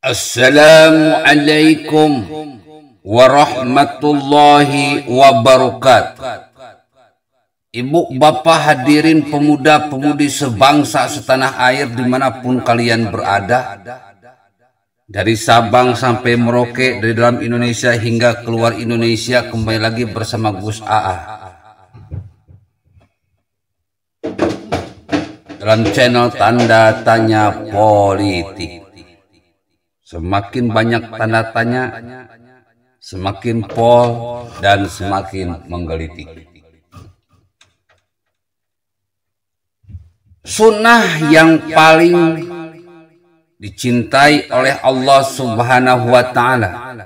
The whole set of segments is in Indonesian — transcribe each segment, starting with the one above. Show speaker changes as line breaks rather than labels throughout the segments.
Assalamualaikum warahmatullahi wabarakatuh. Ibu, bapak, hadirin pemuda-pemudi sebangsa setanah air dimanapun kalian berada, dari Sabang sampai Merauke, dari dalam Indonesia hingga keluar Indonesia, kembali lagi bersama Gus AA dalam channel Tanda Tanya Politik. Semakin banyak tanda tanya, semakin pol dan semakin menggelitik. Sunnah yang paling dicintai oleh Allah Subhanahu wa Ta'ala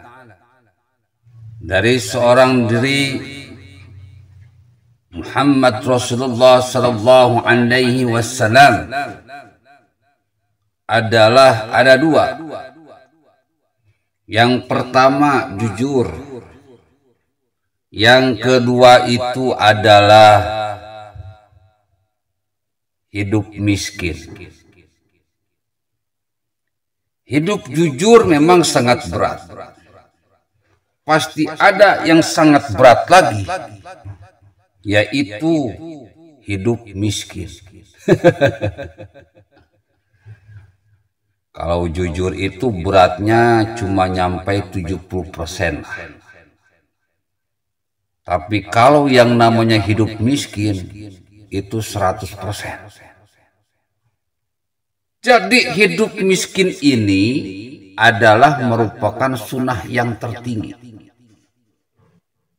dari seorang diri Muhammad Rasulullah Sallallahu Alaihi Wasallam adalah ada dua. Yang pertama jujur, yang kedua itu adalah hidup miskin. Hidup jujur memang sangat berat. Pasti ada yang sangat berat lagi, yaitu hidup miskin. Kalau jujur itu beratnya cuma nyampe 70%. Tapi kalau yang namanya hidup miskin itu 100%. Jadi hidup miskin ini adalah merupakan sunnah yang tertinggi,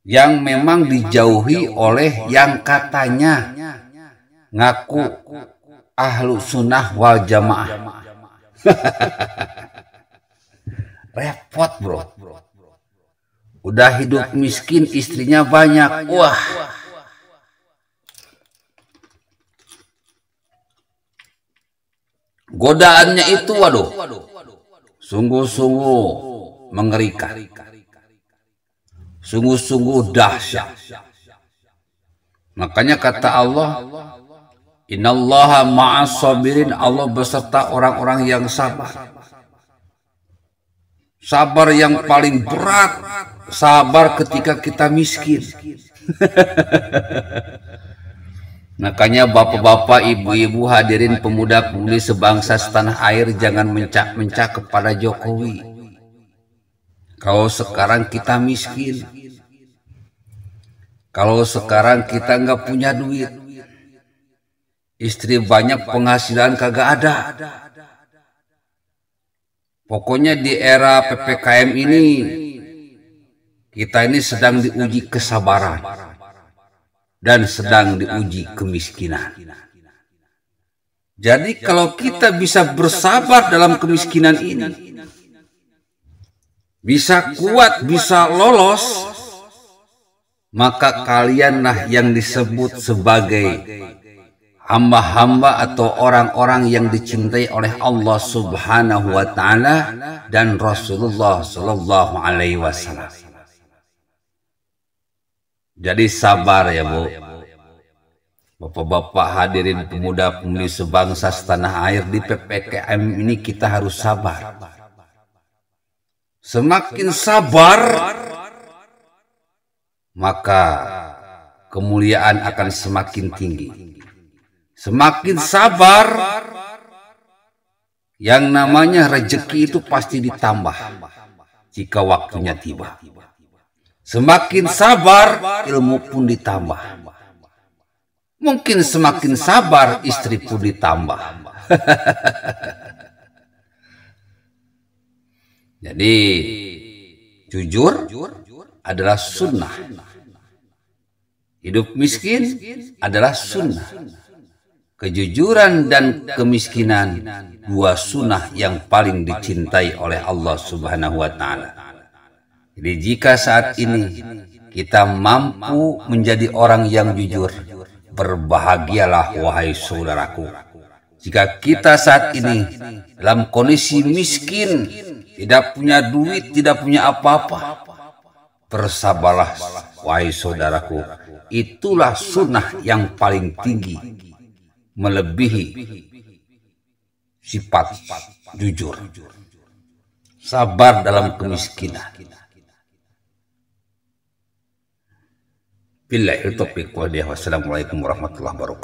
yang memang dijauhi oleh yang katanya ngaku ahlu sunnah wal jamaah. Repot bro, udah hidup miskin istrinya banyak, wah godaannya itu waduh sungguh-sungguh mengerikan, sungguh-sungguh dahsyat. Makanya kata Allah, Innallaha ma'as sabirin, Allah beserta orang-orang yang sabar. Sabar yang paling berat, sabar ketika kita miskin. Makanya bapak-bapak, ibu-ibu, hadirin pemuda-pemudi sebangsa setanah air, jangan mencak-mencak kepada Jokowi. Kalau sekarang kita miskin, kalau sekarang kita nggak punya duit, istri banyak, penghasilan kagak ada. Pokoknya di era PPKM ini, kita ini sedang diuji kesabaran dan sedang diuji kemiskinan. Jadi kalau kita bisa bersabar dalam kemiskinan ini, bisa kuat, bisa lolos, maka kalianlah yang disebut sebagai hamba-hamba atau orang-orang yang dicintai oleh Allah Subhanahu wa Ta'ala dan Rasulullah Sallallahu Alaihi Wasallam. Jadi sabar ya Bu, bapak-bapak, hadirin pemuda-pemudi sebangsa setanah air, di PPKM ini kita harus sabar. Semakin sabar, maka kemuliaan akan semakin tinggi. Semakin sabar, yang namanya rezeki itu pasti ditambah jika waktunya tiba. Semakin sabar, ilmu pun ditambah. Mungkin semakin sabar, istri pun ditambah. Jadi jujur adalah sunnah. Hidup miskin adalah sunnah. Kejujuran dan kemiskinan, dua sunnah yang paling dicintai oleh Allah Subhanahu wa Ta'ala. Jadi jika saat ini kita mampu menjadi orang yang jujur, berbahagialah wahai saudaraku. Jika kita saat ini dalam kondisi miskin, tidak punya duit, tidak punya apa-apa, bersabarlah wahai saudaraku. Itulah sunnah yang paling tinggi, melebihi sifat jujur. sabar dalam kemiskinan. Billahil taufiq wal hidayah. Wassalamualaikum warahmatullahi wabarakatuh.